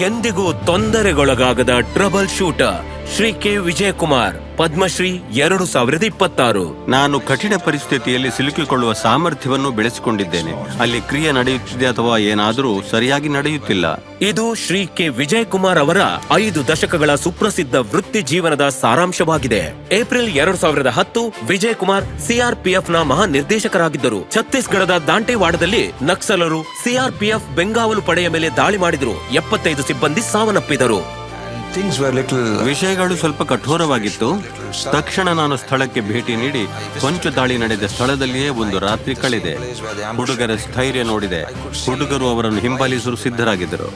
ಎಂದಿಗೂ ತೊಂದರೆಗೊಳಗಾಗದ trouble shooter Shri K Vijayakumar, Padmashri 2026. ನಾನು ಕಠಿಣ ಪರಿಸ್ಥಿತಿಯಲ್ಲಿ ಸಿಲುಕಿಕೊಳ್ಳುವ ಸಾಮರ್ಥ್ಯವನ್ನು ಬೆಳೆಸಿಕೊಂಡಿದ್ದೇನೆ. ಅಲ್ಲಿ ಕ್ರಿಯೆ ನಡೆಯುತ್ತಿದೆ ಅಥವಾ ಏನಾದರೂ ಸರಿಯಾಗಿ ನಡೆಯುತ್ತಿಲ್ಲ. ಇದು ಶ್ರೀ ಕೆ ವಿಜಯಕುಮಾರ್ ಅವರ 5 ದಶಕಗಳ ಸುಪ್ರಸಿದ್ಧ ವೃತ್ತಿ ಜೀವನದ ಸಾರಾಂಶವಾಗಿದೆ. ಏಪ್ರಿಲ್ 2010 ವಿಜಯಕುಮಾರ್ ಸಿಆರ್ಪಿಎಫ್ನ ಮಹಾ ನಿರ್ದೇಶಕರಾಗಿದ್ದರು. ಛತ್ತೀಸ್ಗಢದ ದಾಂಟೆವಾಡದಲ್ಲಿ ನಕ್ಸಲರು ಸಿಆರ್ಪಿಎಫ್ ಬೆಂಗಾವಲು ಪಡೆಯ ಮೇಲೆ ದಾಳಿ ಮಾಡಿದ್ರು. 75 ಸಿಬ್ಬಂದಿ ಸಾವನ್ನಪ್ಪಿದರು. ವಿಷಯಗಳು ಸ್ವಲ್ಪ ಕಠೋರವಾಗಿತ್ತು. ತಕ್ಷಣ ನಾನು ಸ್ಥಳಕ್ಕೆ ಭೇಟಿ ನೀಡಿ ಕೊಂಚ ದಾಳಿ ನಡೆದ ಸ್ಥಳದಲ್ಲಿಯೇ ಒಂದು ರಾತ್ರಿ ಕಳೆದೆ. ಹುಡುಗರ ಸ್ಥೈರ್ಯ ನೋಡಿದೆ. ಹುಡುಗರು ಅವರನ್ನು ಹಿಂಬಾಲಿಸಲು ಸಿದ್ಧರಾಗಿದ್ದರು.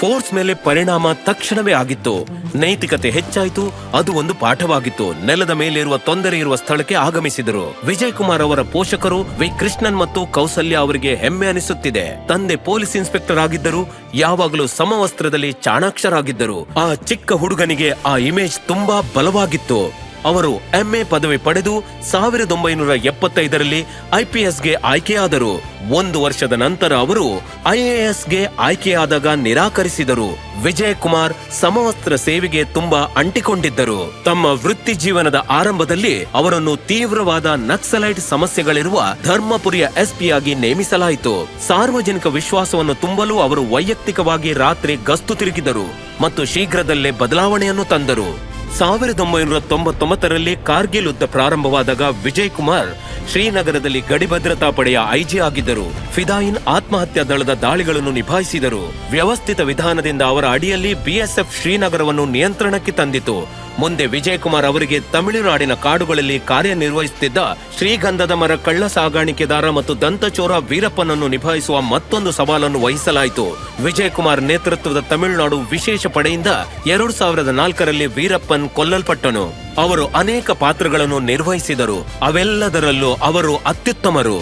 ಫೋರ್ಸ್ ಮೇಲೆ ಪರಿಣಾಮ ತಕ್ಷಣವೇ ಆಗಿತ್ತು. ನೈತಿಕತೆ ಹೆಚ್ಚಾಯಿತು. ಅದು ಒಂದು ಪಾಠವಾಗಿತ್ತು. ನೆಲದ ಮೇಲಿರುವ ತೊಂದರೆ ಇರುವ ಸ್ಥಳಕ್ಕೆ ಆಗಮಿಸಿದರು. ವಿಜಯ್ ಕುಮಾರ್ ಅವರ ಪೋಷಕರು ವಿ ಕೃಷ್ಣನ್ ಮತ್ತು ಕೌಸಲ್ಯ ಅವರಿಗೆ ಹೆಮ್ಮೆ ಅನಿಸುತ್ತಿದೆ. ತಂದೆ ಪೊಲೀಸ್ ಇನ್ಸ್ಪೆಕ್ಟರ್ ಆಗಿದ್ದರು. ಯಾವಾಗಲೂ ಸಮವಸ್ತ್ರದಲ್ಲಿ ಚಾಣಾಕ್ಷರಾಗಿದ್ದರು. ಆ ಚಿಕ್ಕ ಹುಡುಗನಿಗೆ ಆ ಇಮೇಜ್ ತುಂಬಾ ಬಲವಾಗಿತ್ತು. ಅವರು ಎಂಎ ಪದವಿ ಪಡೆದು 1975ರಲ್ಲಿ ಐಪಿಎಸ್ಗೆ ಆಯ್ಕೆಯಾದರು. 1 ವರ್ಷದ ನಂತರ ಅವರು ಐಎಎಸ್ಗೆ ಆಯ್ಕೆಯಾದಾಗ ನಿರಾಕರಿಸಿದರು. ವಿಜಯ್ ಕುಮಾರ್ ಸಮವಸ್ತ್ರ ಸೇವೆಗೆ ತುಂಬಾ ಅಂಟಿಕೊಂಡಿದ್ದರು. ತಮ್ಮ ವೃತ್ತಿ ಜೀವನದ ಆರಂಭದಲ್ಲಿ ಅವರನ್ನು ತೀವ್ರವಾದ ನಕ್ಸಲೈಟ್ ಸಮಸ್ಯೆಗಳಿರುವ ಧರ್ಮಪುರಿಯ ಎಸ್ಪಿಯಾಗಿ ನೇಮಿಸಲಾಯಿತು. ಸಾರ್ವಜನಿಕ ವಿಶ್ವಾಸವನ್ನು ತುಂಬಲು ಅವರು ವೈಯಕ್ತಿಕವಾಗಿ ರಾತ್ರಿ ಗಸ್ತು ತಿರುಗಿದರು ಮತ್ತು ಶೀಘ್ರದಲ್ಲೇ ಬದಲಾವಣೆಯನ್ನು ತಂದರು. 1999ರಲ್ಲಿ ಕಾರ್ಗಿಲ್ ಯುದ್ಧ ಪ್ರಾರಂಭವಾದಾಗ ವಿಜಯ್ ಕುಮಾರ್ ಶ್ರೀನಗರದಲ್ಲಿ ಗಡಿ ಭದ್ರತಾ ಪಡೆಯ ಐಜಿ ಆಗಿದ್ದರು. ಫಿದಾಯಿನ್ ಆತ್ಮಹತ್ಯಾ ದಳದ ದಾಳಿಗಳನ್ನು ನಿಭಾಯಿಸಿದರು. ವ್ಯವಸ್ಥಿತ ವಿಧಾನದಿಂದ ಅವರ ಅಡಿಯಲ್ಲಿ ಬಿಎಸ್ಎಫ್ ಶ್ರೀನಗರವನ್ನು ನಿಯಂತ್ರಣಕ್ಕೆ ತಂದಿತು. ಮುಂದೆ ವಿಜಯ್ ಕುಮಾರ್ ಅವರಿಗೆ ತಮಿಳುನಾಡಿನ ಕಾಡುಗಳಲ್ಲಿ ಕಾರ್ಯನಿರ್ವಹಿಸುತ್ತಿದ್ದ ಶ್ರೀಗಂಧದ ಮರ ಕಳ್ಳ ಸಾಗಾಣಿಕೆದಾರ ಮತ್ತು ದಂತಚೋರ ವೀರಪ್ಪನನ್ನು ನಿಭಾಯಿಸುವ ಮತ್ತೊಂದು ಸವಾಲನ್ನು ವಹಿಸಲಾಯಿತು. ವಿಜಯ್ ಕುಮಾರ್ ನೇತೃತ್ವದ ತಮಿಳುನಾಡು ವಿಶೇಷ ಪಡೆಯಿಂದ 2004ರಲ್ಲಿ ವೀರಪ್ಪನ್ ಕೊಲ್ಲಲ್ಪಟ್ಟನು. ಅವರು ಅನೇಕ ಪಾತ್ರಗಳನ್ನು ನಿರ್ವಹಿಸಿದರು. ಅವೆಲ್ಲದರಲ್ಲೂ ಅವರು ಅತ್ಯುತ್ತಮರು.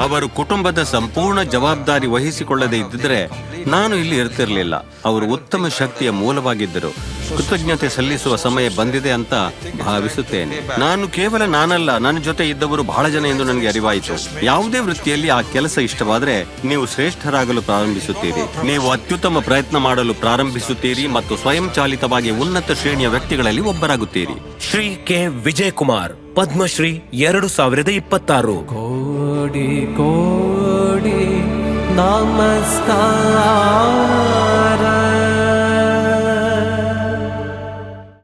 ಅವರು ಕುಟುಂಬದ ಸಂಪೂರ್ಣ ಜವಾಬ್ದಾರಿ ವಹಿಸಿಕೊಳ್ಳದೆ ಇದ್ದಿದ್ರೆ ನಾನು ಇಲ್ಲಿ ಇರ್ತಿರ್ಲಿಲ್ಲ. ಅವರು ಉತ್ತಮ ಶಕ್ತಿಯ ಮೂಲವಾಗಿದ್ದರು. ಕೃತಜ್ಞತೆ ಸಲ್ಲಿಸುವ ಸಮಯ ಬಂದಿದೆ ಅಂತ ಭಾವಿಸುತ್ತೇನೆ. ನಾನು ಕೇವಲ ನಾನಲ್ಲ, ನನ್ನ ಜೊತೆ ಇದ್ದವರು ಬಹಳ ಜನ ಎಂದು ನನಗೆ ಅರಿವಾಯಿತು. ಯಾವುದೇ ವೃತ್ತಿಯಲ್ಲಿ ಆ ಕೆಲಸ ಇಷ್ಟವಾದರೆ ನೀವು ಶ್ರೇಷ್ಠರಾಗಲು ಪ್ರಾರಂಭಿಸುತ್ತೀರಿ. ನೀವು ಅತ್ಯುತ್ತಮ ಪ್ರಯತ್ನ ಮಾಡಲು ಪ್ರಾರಂಭಿಸುತ್ತೀರಿ ಮತ್ತು ಸ್ವಯಂ ಚಾಲಿತವಾಗಿ ಉನ್ನತ ಶ್ರೇಣಿಯ ವ್ಯಕ್ತಿಗಳಲ್ಲಿ ಒಬ್ಬರಾಗುತ್ತೀರಿ. ಶ್ರೀ ಕೆ ವಿಜಯ್ ಕುಮಾರ್, ಪದ್ಮಶ್ರೀ 2026. ಕೋಡಿ ಕೋಡಿ ನಮಸ್ಕಾರ.